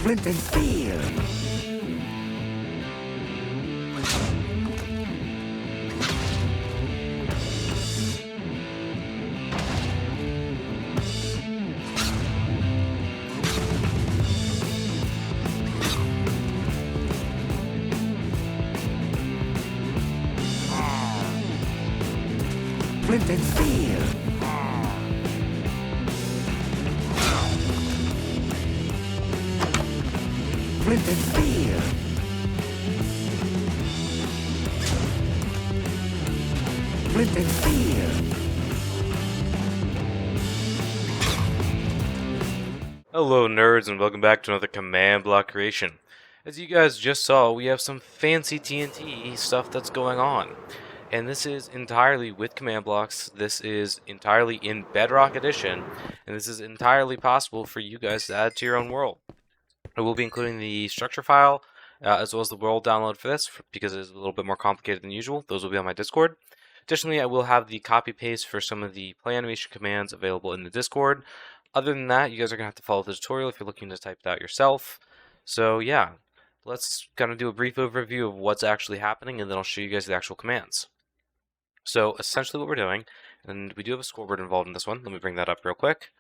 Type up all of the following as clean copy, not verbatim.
Flint and steel. Flint and steel. Flint and steel. Flint and steel. Hello nerds and welcome back to another command block creation. As you guys just saw, we have some fancy TNT stuff that's going on. And this is entirely with command blocks. This is entirely in Bedrock Edition, and this is entirely possible for you guys to add to your own world. I will be including the structure file as well as the world download for this because it is a little bit more complicated than usual. Those will be on my Discord. Additionally, I will have the copy paste for some of the play animation commands available in the Discord. Other than that, you guys are going to have to follow the tutorial if you're looking to type it out yourself. So yeah, let's kind of do a brief overview of what's actually happening, and then I'll show you guys the actual commands. So essentially what we're doing, and we do have a scoreboard involved in this one. Let me bring that up real quick.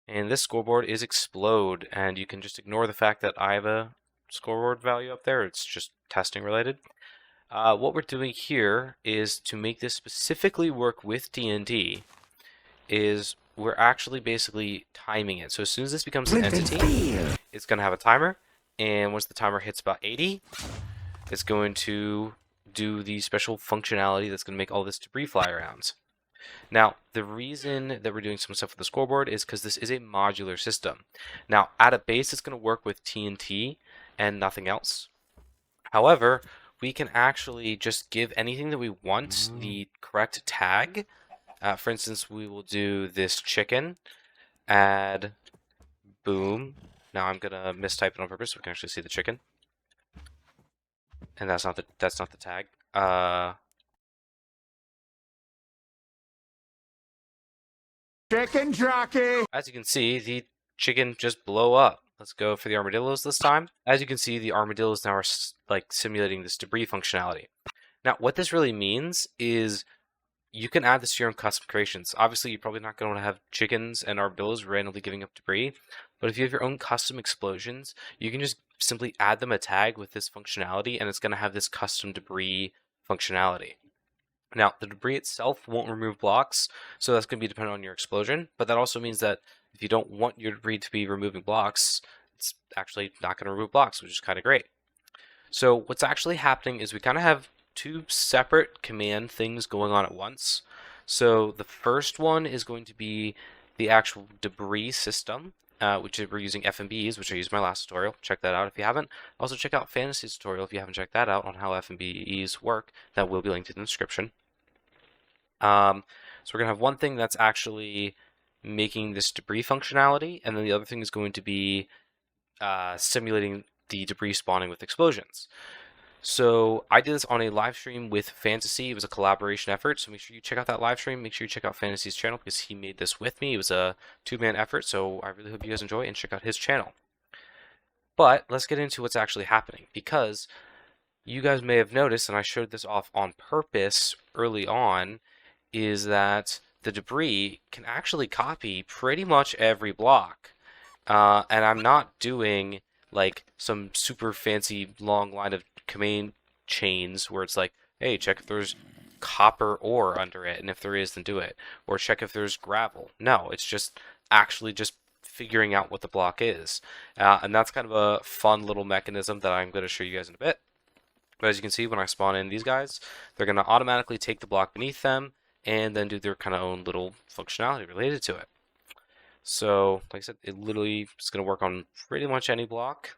And this scoreboard is explode, and you can just ignore the fact that I have a scoreboard value up there. It's just testing related. What we're doing here is to make this specifically work with TNT is we're actually basically timing it. So as soon as this becomes an entity, it's going to have a timer, and once the timer hits about 80, it's going to do the special functionality that's going to make all this debris fly around. Now, the reason that we're doing some stuff with the scoreboard is because this is a modular system. Now, at a base, it's going to work with TNT and nothing else. However, we can actually just give anything that we want the correct tag. For instance, we will do this chicken, add, boom. Now I'm going to mistype it on purpose so we can actually see the chicken. And that's not the tag. Chicken jockey. As you can see, the chicken just blow up. Let's go for the armadillos this time. As you can see, the armadillos now are like simulating this debris functionality. Now, what this really means is you can add this to your own custom creations. Obviously, you're probably not going to have chickens and armadillos randomly giving up debris, but if you have your own custom explosions, you can just simply add them a tag with this functionality, and it's going to have this custom debris functionality. Now, the debris itself won't remove blocks, so that's going to be dependent on your explosion, but that also means that if you don't want your debris to be removing blocks, it's actually not going to remove blocks, which is kind of great. So what's actually happening is we kind of have two separate command things going on at once. So the first one is going to be the actual debris system, which we're using FMBEs, which I used in my last tutorial. Check that out if you haven't. Also check out Fantasy's tutorial if you haven't checked that out on how FMBEs work. That will be linked in the description. So we're going to have one thing that's actually making this debris functionality, and then the other thing is going to be simulating the debris spawning with explosions. So I did this on a live stream with Fantasy. It was a collaboration effort, so make sure you check out that live stream. Make sure you check out Fantasy's channel because he made this with me. It was a two-man effort, so I really hope you guys enjoy and check out his channel. But let's get into what's actually happening, because you guys may have noticed, and I showed this off on purpose early on, is that the debris can actually copy pretty much every block. And I'm not doing like some super fancy long line of command chains where it's like, hey, check if there's copper ore under it, and if there is, then do it. Or check if there's gravel. No, it's just actually just figuring out what the block is. And that's kind of a fun little mechanism that I'm going to show you guys in a bit. But as you can see, when I spawn in these guys, they're going to automatically take the block beneath them and then do their kind of own little functionality related to it. So, like I said, it literally is going to work on pretty much any block.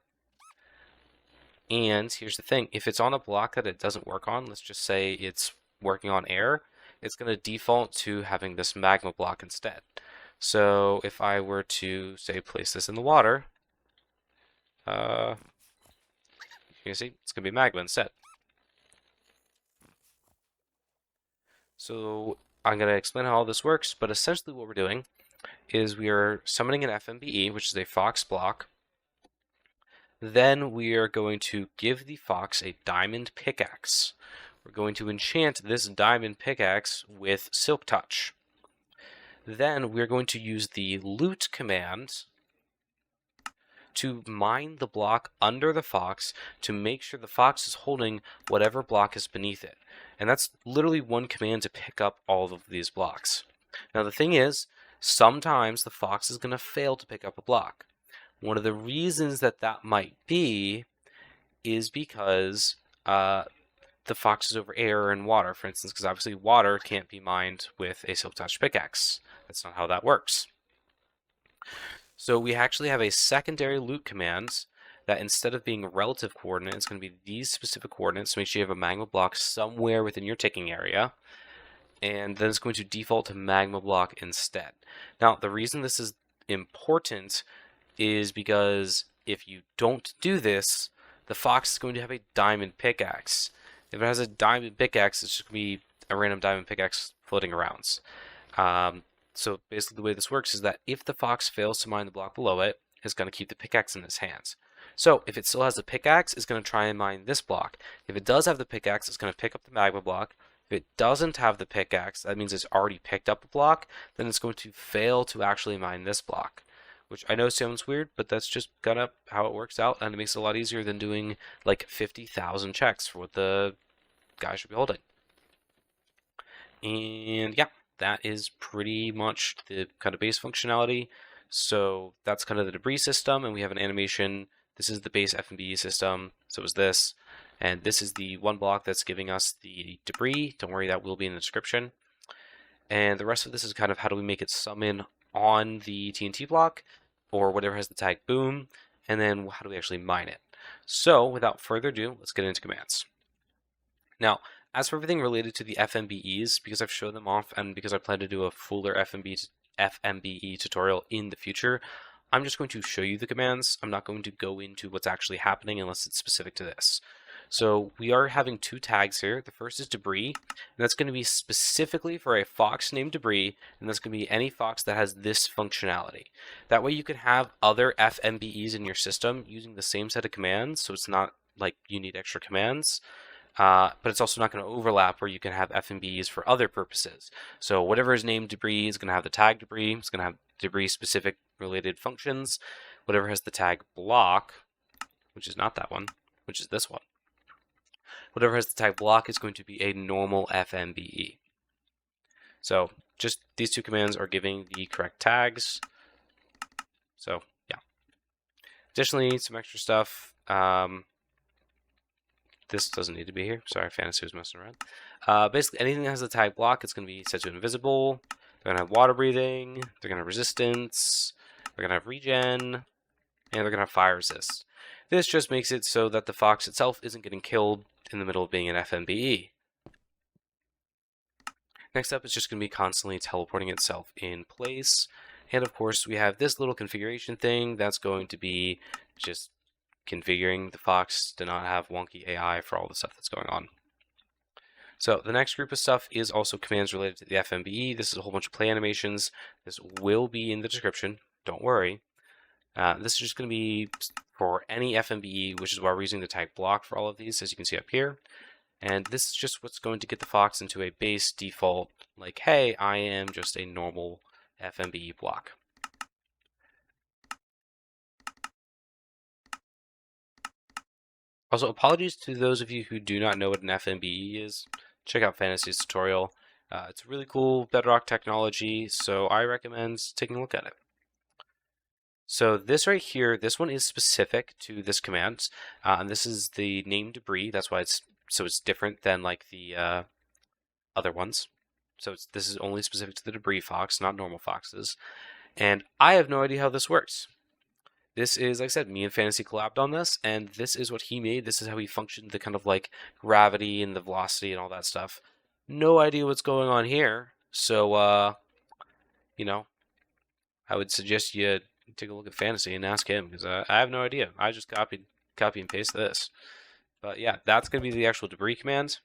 And here's the thing, if it's on a block that it doesn't work on, let's just say it's working on air, it's going to default to having this magma block instead. So if I were to, say, place this in the water, you can see it's going to be magma instead. So I'm going to explain how all this works, but essentially what we're doing is we are summoning an FMBE, which is a fox block. Then we are going to give the fox a diamond pickaxe. We're going to enchant this diamond pickaxe with Silk Touch. Then we're going to use the loot command to mine the block under the fox to make sure the fox is holding whatever block is beneath it. And that's literally one command to pick up all of these blocks. Now the thing is, sometimes the fox is going to fail to pick up a block. One of the reasons that might be is because the fox is over air and water, for instance, because obviously water can't be mined with a Silk Touch pickaxe. That's not how that works. So we actually have a secondary loot command that instead of being a relative coordinate, it's going to be these specific coordinates. So make sure you have a magma block somewhere within your ticking area. And then it's going to default to magma block instead. Now, the reason this is important is because if you don't do this, the fox is going to have a diamond pickaxe. If it has a diamond pickaxe, it's just going to be a random diamond pickaxe floating around. So basically the way this works is that if the fox fails to mine the block below it, it's going to keep the pickaxe in its hands. So if it still has the pickaxe, it's going to try and mine this block. If it does have the pickaxe, it's going to pick up the magma block. If it doesn't have the pickaxe, that means it's already picked up a block, then it's going to fail to actually mine this block. Which I know sounds weird, but that's just kind of how it works out, and it makes it a lot easier than doing like 50,000 checks for what the guy should be holding. And yeah, that is pretty much the kind of base functionality. So that's kind of the debris system, and we have an animation. This is the base FMBE system, so is this. And this is the one block that's giving us the debris. Don't worry, that will be in the description. And the rest of this is kind of how do we make it summon on the TNT block, or whatever has the tag boom, and then how do we actually mine it. So without further ado, let's get into commands. Now, as for everything related to the FMBEs, because I've shown them off and because I plan to do a fuller FMBE tutorial in the future, I'm just going to show you the commands. I'm not going to go into what's actually happening unless it's specific to this. So we are having two tags here. The first is debris, and that's going to be specifically for a fox named debris, and that's going to be any fox that has this functionality. That way you can have other FMBEs in your system using the same set of commands, so it's not like you need extra commands. But it's also not going to overlap where you can have FMBEs for other purposes. So whatever is named debris is going to have the tag debris. It's going to have debris specific related functions. Whatever has the tag block, which is not that one, which is this one. Whatever has the tag block is going to be a normal FMBE. So just these two commands are giving the correct tags. So yeah. Additionally, some extra stuff. This doesn't need to be here. Sorry, Fantasy was messing around. Basically, anything that has the tag block, it's going to be set to invisible. They're going to have water breathing. They're going to have resistance. They're going to have regen. And they're going to have fire resist. This just makes it so that the fox itself isn't getting killed in the middle of being an FMBE. Next up is just going to be constantly teleporting itself in place. And of course, we have this little configuration thing that's going to be just configuring the fox to not have wonky AI for all the stuff that's going on. So the next group of stuff is also commands related to the FMBE. This is a whole bunch of play animations. This will be in the description. Don't worry. This is just going to be for any FMBE, which is why we're using the tag block for all of these, as you can see up here. And this is just what's going to get the fox into a base default, like, hey, I am just a normal FMBE block. Also, apologies to those of you who do not know what an FMBE is. Check out Fantasy's tutorial. It's really cool Bedrock technology, so I recommend taking a look at it. So this right here, this one is specific to this command, and this is the name debris. That's why it's different than like the other ones. So this is only specific to the debris fox, not normal foxes. And I have no idea how this works. This is, like I said, me and Fantasy collabed on this, and this is what he made. This is how he functioned, the kind of like gravity and the velocity and all that stuff. No idea what's going on here. So, you know, I would suggest you take a look at Fantasy and ask him, because I have no idea. I just copy and paste this. But yeah, that's going to be the actual debris command.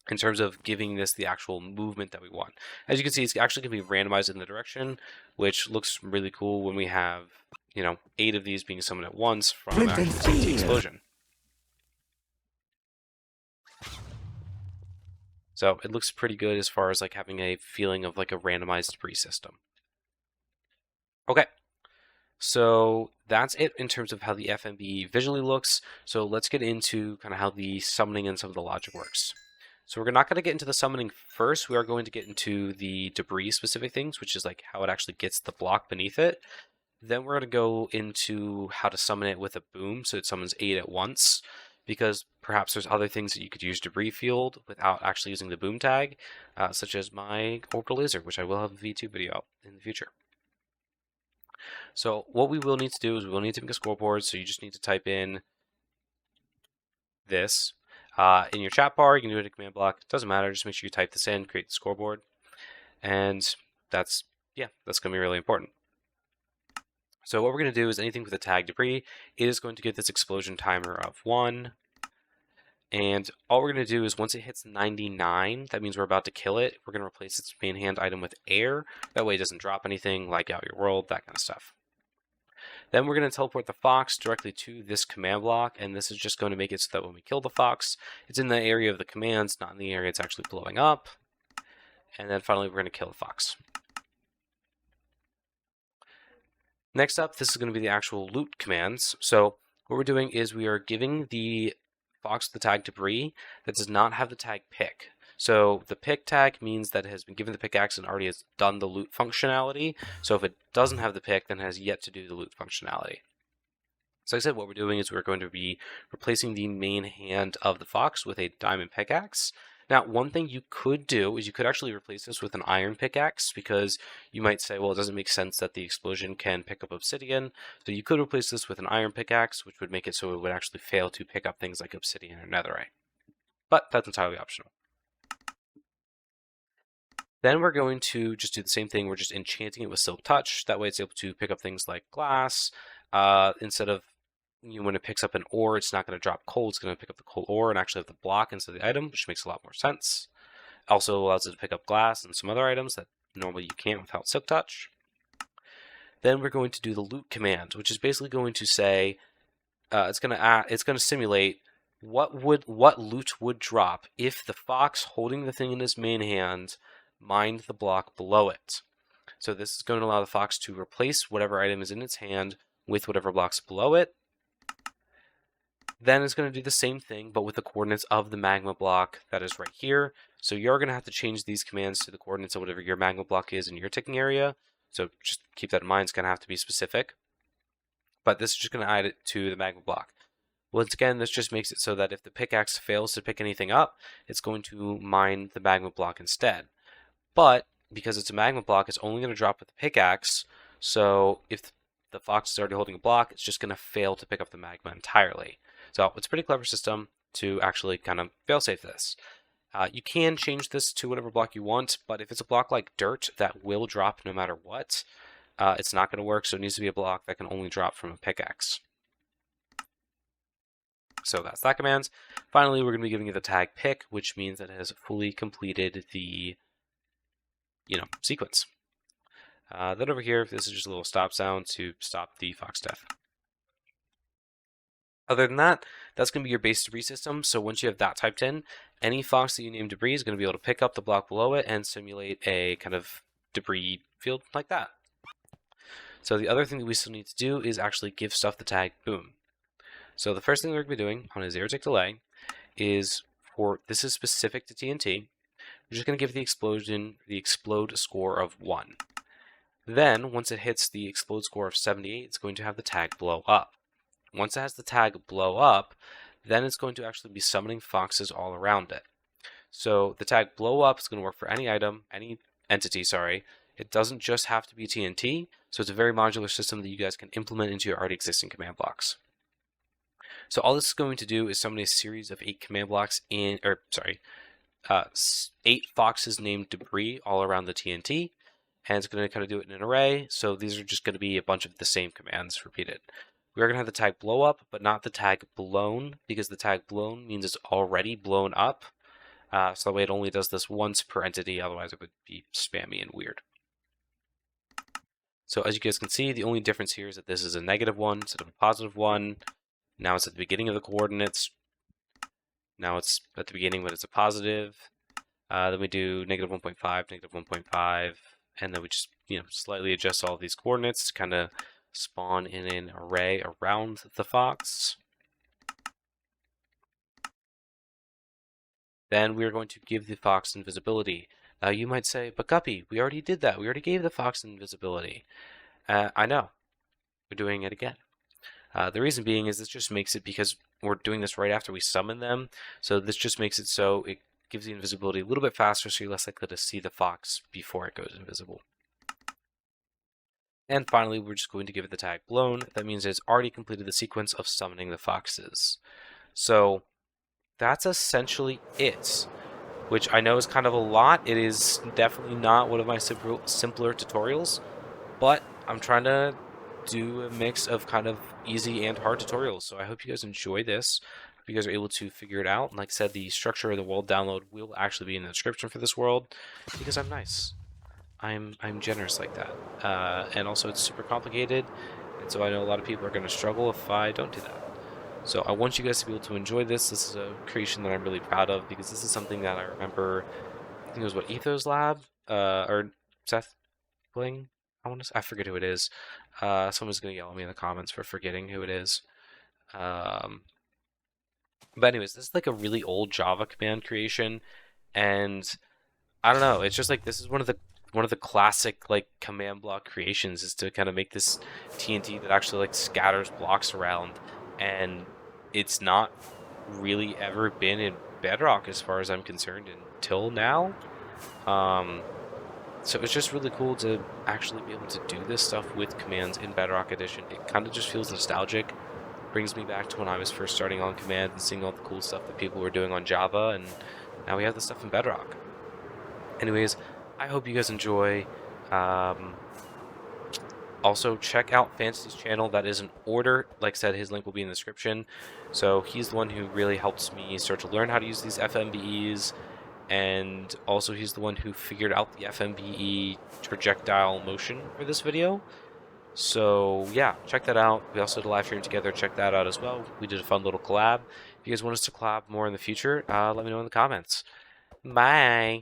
in terms of giving this the actual movement that we want. As you can see, it's actually going to be randomized in the direction, which looks really cool when we have, 8 of these being summoned at once from Flint actual and TNT steel. explosion. So it looks pretty good as far as like having a feeling of like a randomized debris system. Okay, so that's it in terms of how the FMBE visually looks. So let's get into kind of how the summoning and some of the logic works. So we're not going to get into the summoning first. We are going to get into the debris specific things, which is like how it actually gets the block beneath it. Then we're going to go into how to summon it with a boom, so it summons 8 at once, because perhaps there's other things that you could use debris field without actually using the boom tag, such as my orbital laser, which I will have a V2 video out in the future. So what we will need to do is we will need to make a scoreboard, so you just need to type in this. In your chat bar, you can do it in a command block. It doesn't matter, just make sure you type this in, create the scoreboard, and that's going to be really important. So what we're going to do is anything with a tag debris, it is going to get this explosion timer of 1. And all we're going to do is once it hits 99, that means we're about to kill it. We're going to replace its main hand item with air. That way it doesn't drop anything, like out your world, that kind of stuff. Then we're going to teleport the fox directly to this command block, and this is just going to make it so that when we kill the fox, it's in the area of the commands, not in the area it's actually blowing up. And then finally we're going to kill the fox. Next up, this is going to be the actual loot commands. So what we're doing is we are giving the fox the tag debris that does not have the tag pick. So the pick tag means that it has been given the pickaxe and already has done the loot functionality. So if it doesn't have the pick, then it has yet to do the loot functionality. So like I said, what we're doing is we're going to be replacing the main hand of the fox with a diamond pickaxe. Now, one thing you could do is you could actually replace this with an iron pickaxe, because you might say, well, it doesn't make sense that the explosion can pick up obsidian. So you could replace this with an iron pickaxe, which would make it so it would actually fail to pick up things like obsidian or netherite. But that's entirely optional. Then we're going to just do the same thing. We're just enchanting it with Silk Touch. That way it's able to pick up things like glass. Instead of when it picks up an ore, it's not going to drop coal. It's going to pick up the coal ore and actually have the block instead of the item, which makes a lot more sense. Also allows it to pick up glass and some other items that normally you can't without Silk Touch. Then we're going to do the loot command, which is basically going to say it's going to simulate what loot would drop if the fox holding the thing in his main hand mined the block below it. So this is going to allow the fox to replace whatever item is in its hand with whatever blocks below it. Then it's going to do the same thing, but with the coordinates of the magma block that is right here. So you're going to have to change these commands to the coordinates of whatever your magma block is in your ticking area. So just keep that in mind. It's going to have to be specific. But this is just going to add it to the magma block. Once again, this just makes it so that if the pickaxe fails to pick anything up, it's going to mine the magma block instead. But because it's a magma block, it's only going to drop with the pickaxe. So if the fox is already holding a block, it's just going to fail to pick up the magma entirely. So it's a pretty clever system to actually kind of fail-safe this. You can change this to whatever block you want, but if it's a block like dirt that will drop no matter what, it's not going to work, so it needs to be a block that can only drop from a pickaxe. So that's that command. Finally, we're going to be giving it the tag pick, which means that it has fully completed the sequence. Then over here, this is just a little stop sound to stop the fox death. Other than that, that's going to be your base debris system. So once you have that typed in, any fox that you name debris is going to be able to pick up the block below it and simulate a kind of debris field like that. So the other thing that we still need to do is actually give stuff the tag boom. So the first thing we're going to be doing on a 0-tick delay is this is specific to TNT. We're just going to give the explosion the explode score of 1. Then, once it hits the explode score of 78, it's going to have the tag blow up. Once it has the tag blow up, then it's going to actually be summoning foxes all around it. So the tag blow up is going to work for any item, any entity, sorry. It doesn't just have to be TNT, so it's a very modular system that you guys can implement into your already existing command blocks. So all this is going to do is summon a series of 8 command blocks 8 foxes named debris all around the TNT, and it's going to kind of do it in an array. So these are just going to be a bunch of the same commands repeated. We're going to have the tag blow up, but not the tag blown, because the tag blown means it's already blown up. So that way it only does this once per entity, otherwise it would be spammy and weird. So as you guys can see, the only difference here is that this is a -1 instead of a +1. Now it's at the beginning of the coordinates. Now it's at the beginning, but it's a positive. Then we do -1.5, -1.5, and then we just slightly adjust all of these coordinates to kind of spawn in an array around the fox. Then we are going to give the fox invisibility. Now you might say, but Guppy, we already did that. We already gave the fox invisibility. I know. We're doing it again. The reason being is this just makes it, because we're doing this right after we summon them, so this just makes it so it gives the invisibility a little bit faster, so you're less likely to see the fox before it goes invisible. And finally, we're just going to give it the tag blown. That means it's already completed the sequence of summoning the foxes. So that's essentially it, which I know is kind of a lot. It is definitely not one of my simpler tutorials, but I'm trying to do a mix of kind of easy and hard tutorials. So I hope you guys enjoy this. Hope you guys are able to figure it out. And like I said, the structure of the world download will actually be in the description for this world, because I'm nice. I'm generous like that. And also it's super complicated, and so I know a lot of people are going to struggle if I don't do that. So I want you guys to be able to enjoy this. This is a creation that I'm really proud of, because this is something that I remember, I think it was Ethos Lab, or Seth Bling, I forget who it is. Someone's going to yell at me in the comments for forgetting who it is. But anyways, this is like a really old Java command creation, and I don't know, it's just like, this is one of the classic like command block creations, is to kind of make this TNT that actually like scatters blocks around, and it's not really ever been in Bedrock as far as I'm concerned until now. So it's just really cool to actually be able to do this stuff with commands in Bedrock Edition. It kind of just feels nostalgic. Brings me back to when I was first starting on command and seeing all the cool stuff that people were doing on Java, and now we have this stuff in Bedrock. Anyways, I hope you guys enjoy. Also, check out Fantasy's channel. That is in order. Like I said, his link will be in the description. So he's the one who really helps me start to learn how to use these FMBEs. And also he's the one who figured out the FMBE projectile motion for this video. So yeah, check that out. We also did a live stream together. Check that out as well. We did a fun little collab. If you guys want us to collab more in the future, let me know in the comments. Bye!